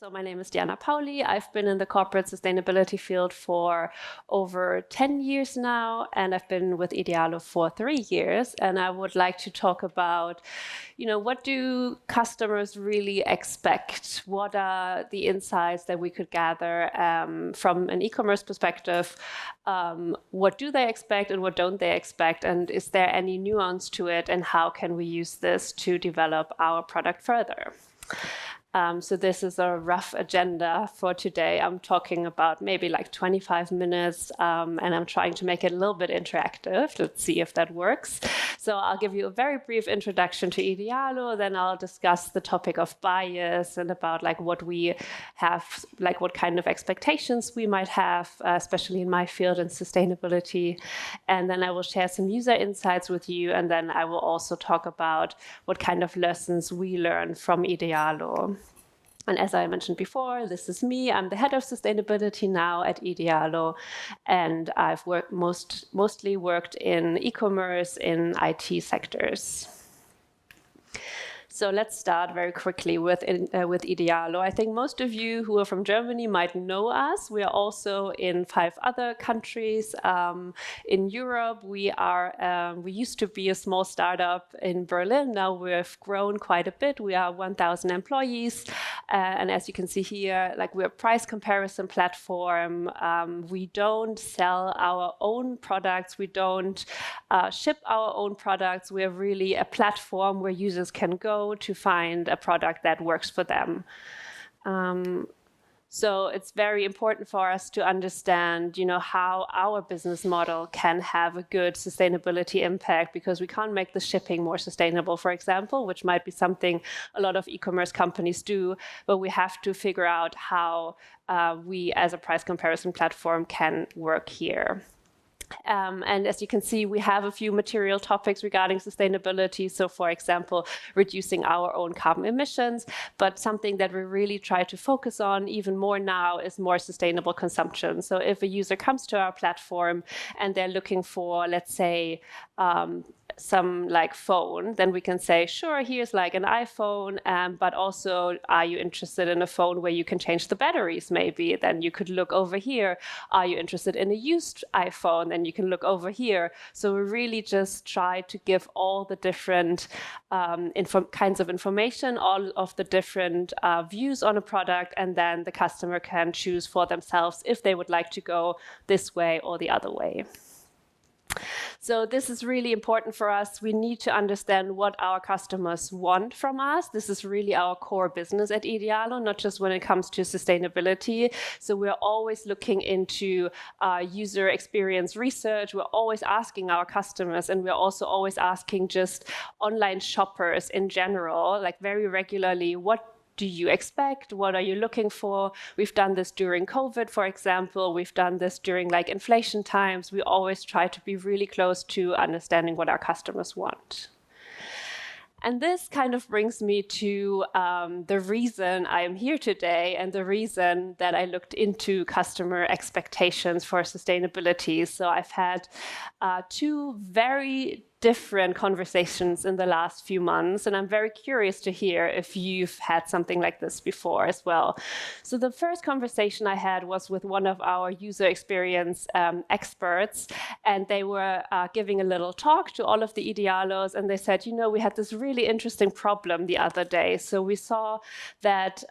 So my name is Pauly. I've been in the corporate sustainability field for over 10 years now, and I've been with Idealo for 3 years. And I would like to talk about, what do customers really expect? What are the insights that we could gather from an e-commerce perspective? What do they expect and what don't they expect? And is there any nuance to it? And how can we use this to develop our product further? So this is a rough agenda for today. I'm talking about maybe like 25 minutes, and I'm trying to make it a little bit interactive. Let's see if that works. So I'll give you a very brief introduction to Idealo, then I'll discuss the topic of bias and about like what we have, like what kind of expectations we might have, especially in my field in sustainability. And then I will share some user insights with you, and then I will also talk about what kind of lessons we learn from Idealo. And as I mentioned before, this is me. I'm the head of sustainability now at Idealo, and I've mostly worked in e-commerce, in IT sectors. So let's start very quickly with Idealo. I think most of you who are from Germany might know us. We are also in 5 other countries. In Europe, we used to be a small startup in Berlin. Now we've grown quite a bit. We are 1,000 employees. And as you can see here, like we're a price comparison platform. We don't sell our own products. We don't ship our own products. We're really a platform where users can go to find a product that works for them. So it's very important for us to understand, how our business model can have a good sustainability impact, because we can't make the shipping more sustainable, for example, which might be something a lot of e-commerce companies do, but we have to figure out how we as a price comparison platform can work here. And as you can see, we have a few material topics regarding sustainability. So, for example, reducing our own carbon emissions. But something that we really try to focus on even more now is more sustainable consumption. So if a user comes to our platform and they're looking for, let's say, some like phone, then we can say, sure, here's like an iPhone, but also, are you interested in a phone where you can change the batteries maybe? Then you could look over here. Are you interested in a used iPhone? Then you can look over here. So we really just try to give all the different kinds of information, all of the different views on a product, and then the customer can choose for themselves if they would like to go this way or the other way. So this is really important for us. We need to understand what our customers want from us. This is really our core business at Idealo, not just when it comes to sustainability. So we're always looking into user experience research. We're always asking our customers, and we're also always asking just online shoppers in general, like very regularly, what do you expect? What are you looking for? We've done this during COVID, for example. We've done this during like inflation times. We always try to be really close to understanding what our customers want. And this kind of brings me to the reason I am here today and the reason that I looked into customer expectations for sustainability. So I've had 2 very different conversations in the last few months, and I'm very curious to hear if you've had something like this before as well. So the first conversation I had was with one of our user experience experts, and they were giving a little talk to all of the Idealos, and they said, we had this really interesting problem the other day. So we saw that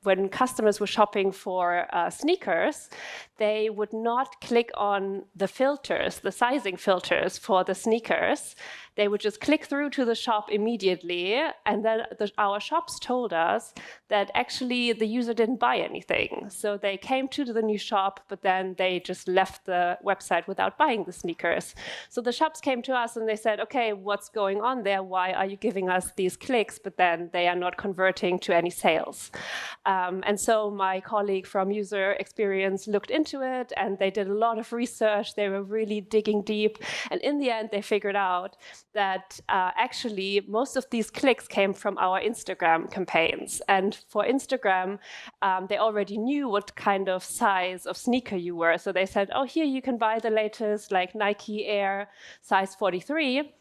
when customers were shopping for sneakers, they would not click on the filters, the sizing filters for the sneakers. They would just click through to the shop immediately. And then our shops told us that actually the user didn't buy anything. So they came to the new shop, but then they just left the website without buying the sneakers. So the shops came to us and they said, okay, what's going on there? Why are you giving us these clicks, but then they are not converting to any sales? And so my colleague from user experience looked into it, and they did a lot of research. They were really digging deep. And in the end, they figured out that actually most of these clicks came from our Instagram campaigns. And for Instagram, they already knew what kind of size of sneaker you were. So they said, oh, here you can buy the latest like Nike Air size 43.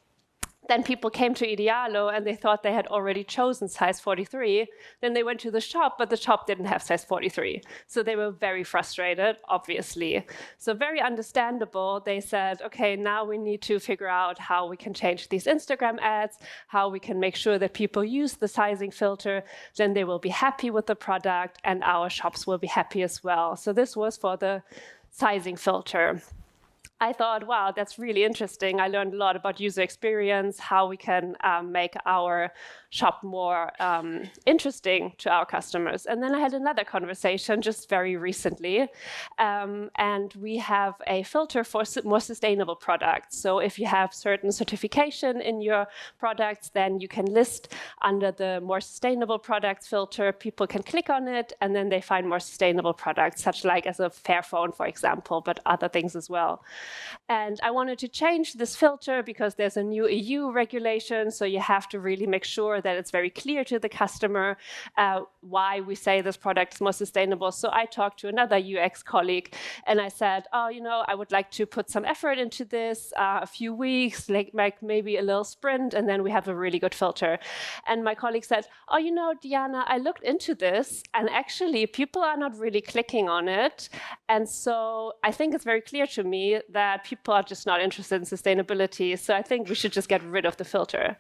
then people came to Idealo and they thought they had already chosen size 43. Then they went to the shop, but the shop didn't have size 43. So they were very frustrated, obviously. So very understandable. They said, okay, now we need to figure out how we can change these Instagram ads, how we can make sure that people use the sizing filter. Then they will be happy with the product and our shops will be happy as well. So this was for the sizing filter. I thought, wow, that's really interesting. I learned a lot about user experience, how we can make our shop more interesting to our customers. And then I had another conversation just very recently, and we have a filter for more sustainable products. So if you have certain certification in your products, then you can list under the more sustainable products filter. People can click on it, and then they find more sustainable products, such like as a Fairphone, for example, but other things as well. And I wanted to change this filter because there's a new EU regulation, so you have to really make sure that it's very clear to the customer why we say this product is more sustainable. So I talked to another UX colleague and I said, oh, I would like to put some effort into this, a few weeks, like maybe a little sprint, and then we have a really good filter. And my colleague said, oh, Diana, I looked into this and actually people are not really clicking on it. And so I think it's very clear to me that people are just not interested in sustainability. So I think we should just get rid of the filter.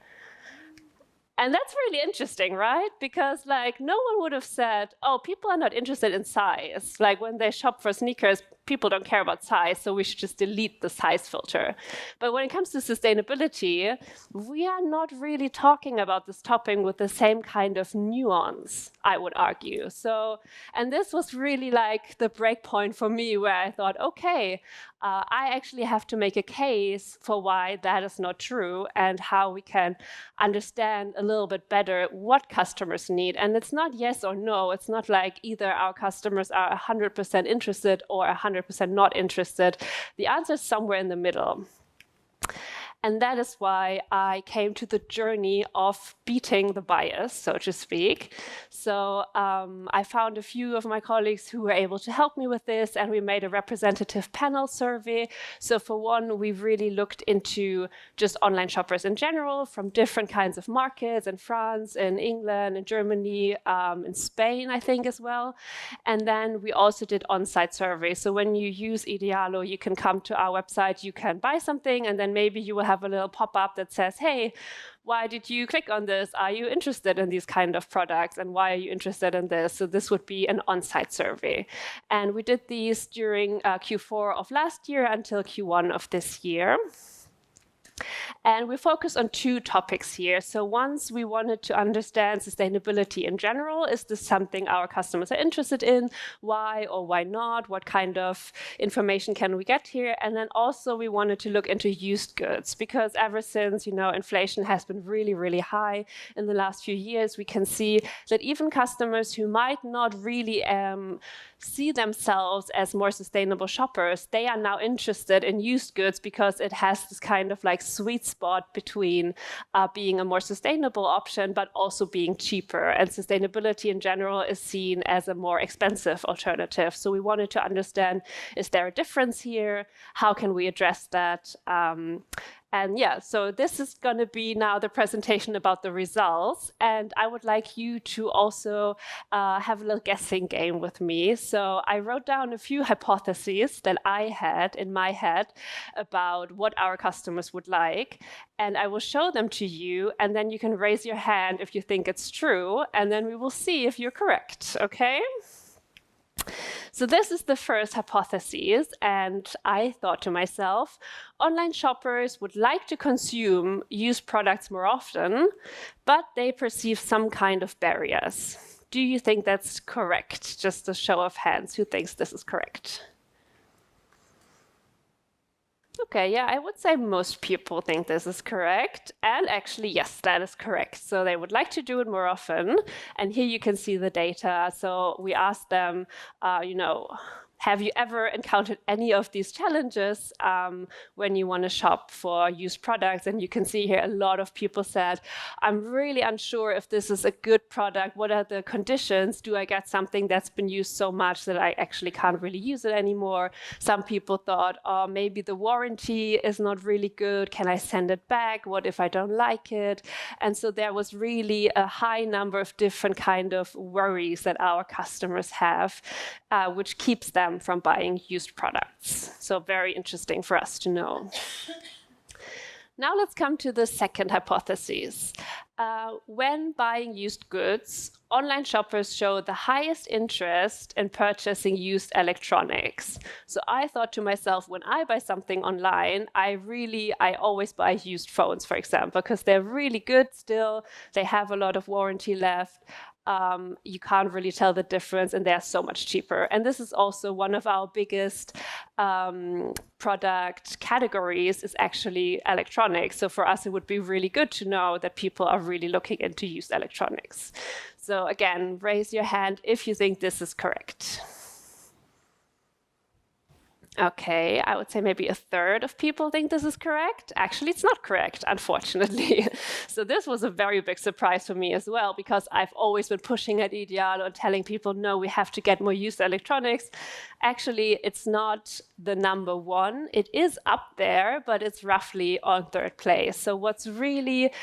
And that's really interesting, right? Because no one would have said, oh, people are not interested in size. Like when they shop for sneakers, people don't care about size, so we should just delete the size filter. But when it comes to sustainability, we are not really talking about this topic with the same kind of nuance, I would argue. So, and this was really the break point for me where I thought, okay, I actually have to make a case for why that is not true and how we can understand a little bit better what customers need. And it's not yes or no. It's not like either our customers are 100% interested or 100% not interested. The answer is somewhere in the middle. And that is why I came to the journey of beating the bias, so to speak. So I found a few of my colleagues who were able to help me with this, and we made a representative panel survey. So for one, we really looked into just online shoppers in general from different kinds of markets in France, in England, in Germany, in Spain, I think as well. And then we also did on-site surveys. So when you use Idealo, you can come to our website, you can buy something, and then maybe you will have a little pop-up that says, hey, why did you click on this? Are you interested in these kind of products? And why are you interested in this? So this would be an on-site survey. And we did these during Q4 of last year until Q1 of this year. And we focus on two topics here. So once we wanted to understand sustainability in general. Is this something our customers are interested in? Why or why not? What kind of information can we get here? And then also we wanted to look into used goods because ever since, inflation has been really, really high in the last few years, we can see that even customers who might not really see themselves as more sustainable shoppers, they are now interested in used goods because it has this kind of sweet spot between being a more sustainable option, but also being cheaper. And sustainability in general is seen as a more expensive alternative. So we wanted to understand, is there a difference here? How can we address that? And yeah, so this is going to be now the presentation about the results. And I would like you to also have a little guessing game with me. So I wrote down a few hypotheses that I had in my head about what our customers would like. And I will show them to you. And then you can raise your hand if you think it's true. And then we will see if you're correct. Okay? So this is the first hypothesis, and I thought to myself, online shoppers would like to consume used products more often, but they perceive some kind of barriers. Do you think that's correct? Just a show of hands, who thinks this is correct? Okay, yeah, I would say most people think this is correct. And actually, yes, that is correct. So they would like to do it more often. And here you can see the data. So we asked them, Have you ever encountered any of these challenges when you want to shop for used products? And you can see here a lot of people said, I'm really unsure if this is a good product. What are the conditions? Do I get something that's been used so much that I actually can't really use it anymore? Some people thought, oh, maybe the warranty is not really good. Can I send it back? What if I don't like it? And so there was really a high number of different kind of worries that our customers have, which keeps them from buying used products. So very interesting for us to know. Now let's come to the second hypothesis. When buying used goods, online shoppers show the highest interest in purchasing used electronics. So I thought to myself, when I buy something online, I always buy used phones, for example, because they're really good still. They have a lot of warranty left. You can't really tell the difference, and they're so much cheaper. And this is also one of our biggest product categories is actually electronics. So for us, it would be really good to know that people are really looking into used electronics. So again, raise your hand if you think this is correct. Okay, I would say maybe a third of people think this is correct. Actually, it's not correct, unfortunately. So this was a very big surprise for me as well, because I've always been pushing at Idealo and telling people, no, we have to get more used electronics. Actually, it's not the number one. It is up there, but it's roughly on third place. So what's really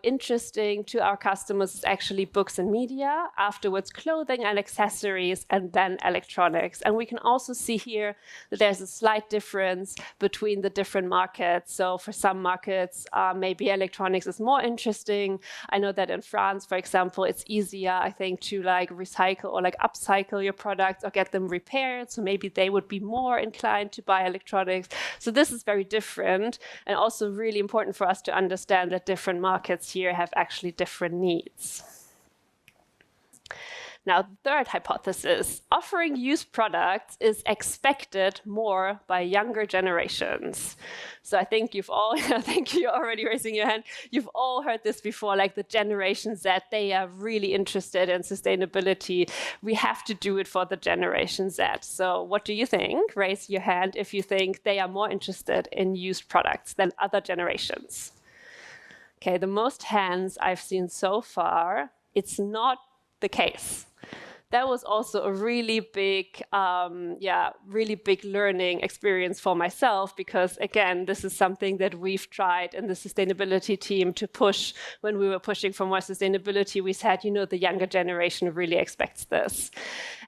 interesting to our customers is actually books and media, afterwards clothing and accessories, and then electronics. And we can also see here that there's a slight difference between the different markets. So for some markets, maybe electronics is more interesting. I know that in France, for example, it's easier, I think, to like recycle or like upcycle your products or get them repaired. So maybe they would be more inclined to buy electronics. So this is very different, and also really important for us to understand that different markets here have actually different needs. Now, the third hypothesis, offering used products is expected more by younger generations. So I think you're already raising your hand. You've all heard this before, like the Generation Z, they are really interested in sustainability. We have to do it for the Generation Z. So what do you think? Raise your hand if you think they are more interested in used products than other generations. Okay, the most hands I've seen so far, it's not the case. That was also a really big learning experience for myself, because again, this is something that we've tried in the sustainability team to push. When we were pushing for more sustainability, we said, the younger generation really expects this.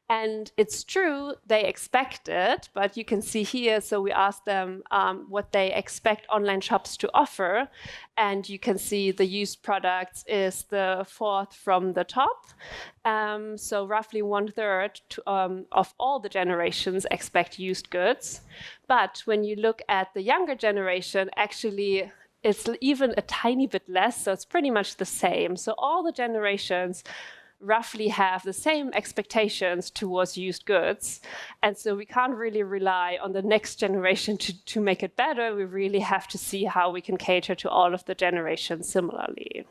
And it's true, they expect it, but you can see here, so we asked them what they expect online shops to offer. And you can see the used products is the fourth from the top. So roughly 1/3 of all the generations expect used goods. But when you look at the younger generation, actually, it's even a tiny bit less. So it's pretty much the same. So all the generations roughly have the same expectations towards used goods. And so we can't really rely on the next generation to make it better. We really have to see how we can cater to all of the generations similarly.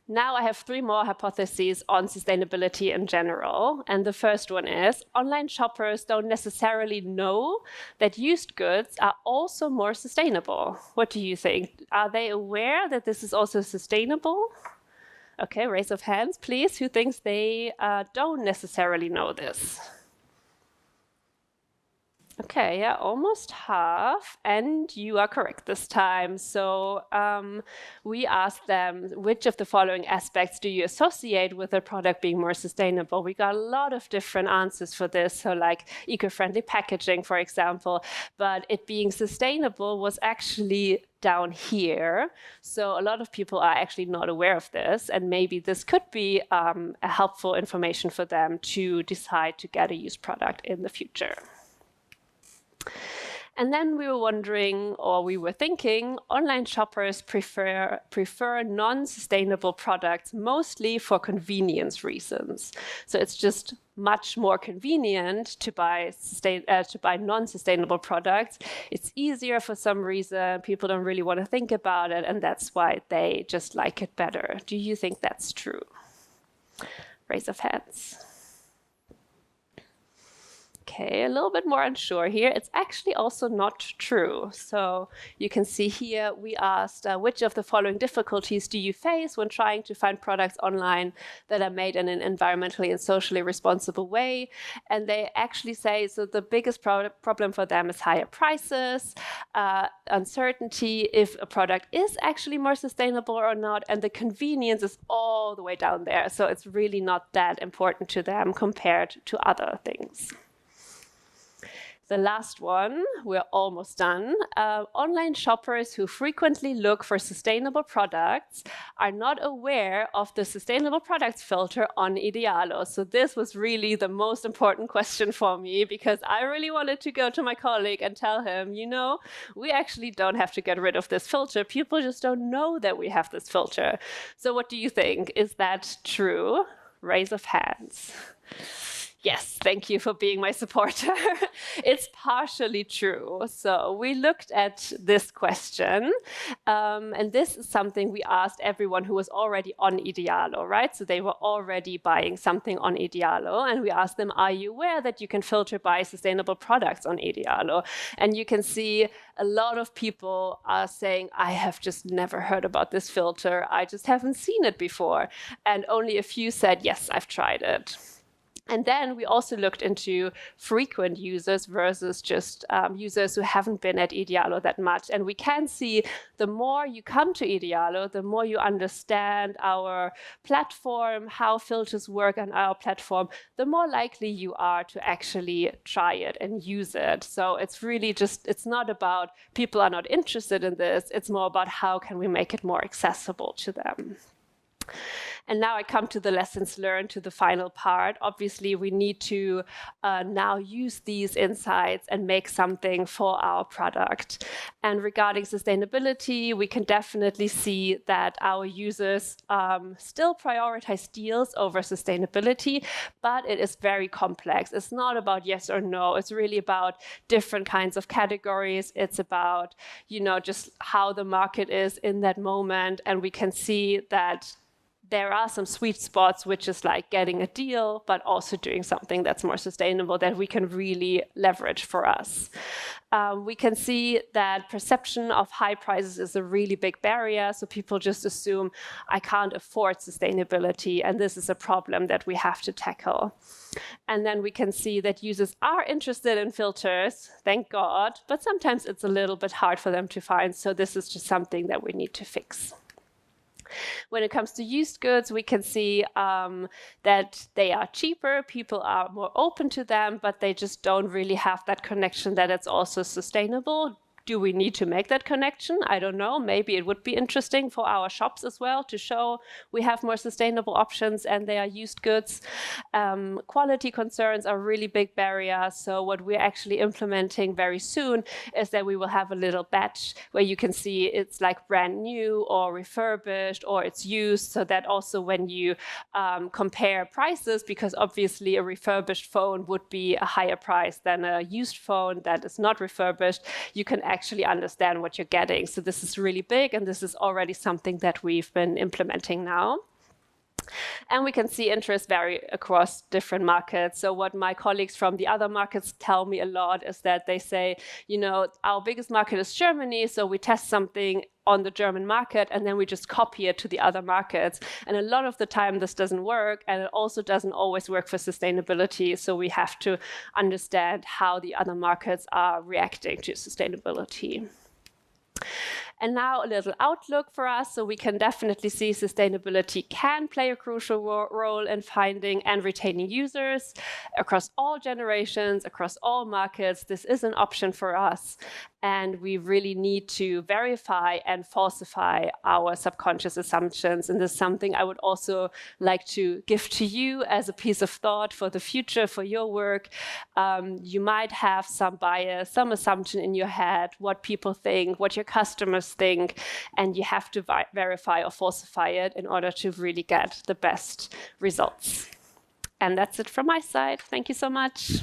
Now I have 3 more hypotheses on sustainability in general. And the first one is, online shoppers don't necessarily know that used goods are also more sustainable. What do you think? Are they aware that this is also sustainable? Okay, raise of hands, please. Who thinks they don't necessarily know this? Okay, yeah, almost half, and you are correct this time. So we asked them, which of the following aspects do you associate with a product being more sustainable? We got a lot of different answers for this, so like eco-friendly packaging, for example, but it being sustainable was actually down here. So a lot of people are actually not aware of this, and maybe this could be a helpful information for them to decide to get a used product in the future. And then we were wondering, or we were thinking, online shoppers prefer non-sustainable products mostly for convenience reasons. So it's just much more convenient to buy non-sustainable products. It's easier for some reason. People don't really want to think about it, and that's why they just like it better. Do you think that's true? Raise of hands. okay, a little bit more unsure here. It's actually also not true. So you can see here we asked, which of the following difficulties do you face when trying to find products online that are made in an environmentally and socially responsible way? And they actually say, so the biggest problem for them is higher prices, uncertainty if a product is actually more sustainable or not, and the convenience is all the way down there. So it's really not that important to them compared to other things. The last one, we're almost done. Online shoppers who frequently look for sustainable products are not aware of the sustainable products filter on Idealo. So this was really the most important question for me, because I really wanted to go to my colleague and tell him, you know, we actually don't have to get rid of this filter. People just don't know that we have this filter. So what do you think? Is that true? Raise of hands. Yes, thank you for being my supporter. It's partially true. So we looked at this question, and this is something we asked everyone who was already on Idealo, right? So they were already buying something on Idealo, and we asked them, are you aware that you can filter by sustainable products on Idealo? And you can see a lot of people are saying, I have just never heard about this filter. I just haven't seen it before. And only a few said, yes, I've tried it. And then we also looked into frequent users versus just users who haven't been at Idealo that much. And we can see the more you come to Idealo, the more you understand our platform, how filters work on our platform, the more likely you are to actually try it and use it. So it's really just, it's not about people are not interested in this. It's more about how can we make it more accessible to them. And now I come to the lessons learned, to the final part. Obviously, we need to now use these insights and make something for our product. And regarding sustainability, we can definitely see that our users still prioritize deals over sustainability, but it is very complex. It's not about yes or no. It's really about different kinds of categories. It's about, you know, just how the market is in that moment. And we can see that there are some sweet spots, which is like getting a deal, but also doing something that's more sustainable that we can really leverage for us. We can see that perception of high prices is a really big barrier. So people just assume I can't afford sustainability, and this is a problem that we have to tackle. And then we can see that users are interested in filters, thank God, but sometimes it's a little bit hard for them to find. So this is just something that we need to fix. When it comes to used goods, we can see that they are cheaper, people are more open to them, but they just don't really have that connection that it's also sustainable. Do we need to make that connection? I don't know. Maybe it would be interesting for our shops as well to show we have more sustainable options and they are used goods. Quality concerns are a really big barrier. So what we're actually implementing very soon is that we will have a little badge where you can see it's like brand new or refurbished or it's used, so that also when you compare prices, because obviously a refurbished phone would be a higher price than a used phone that is not refurbished, you can actually understand what you're getting. So this is really big, and this is already something that we've been implementing now. And we can see interest vary across different markets. So what my colleagues from the other markets tell me a lot is that they say, you know, our biggest market is Germany, so we test something on the German market and then we just copy it to the other markets. And a lot of the time this doesn't work, and it also doesn't always work for sustainability. So we have to understand how the other markets are reacting to sustainability. And now a little outlook for us. So we can definitely see sustainability can play a crucial role in finding and retaining users across all generations, across all markets. This is an option for us. And we really need to verify and falsify our subconscious assumptions. And this is something I would also like to give to you as a piece of thought for the future, for your work. You might have some bias, some assumption in your head, what people think, what your customers think, and you have to verify or falsify it in order to really get the best results. And that's it from my side. Thank you so much.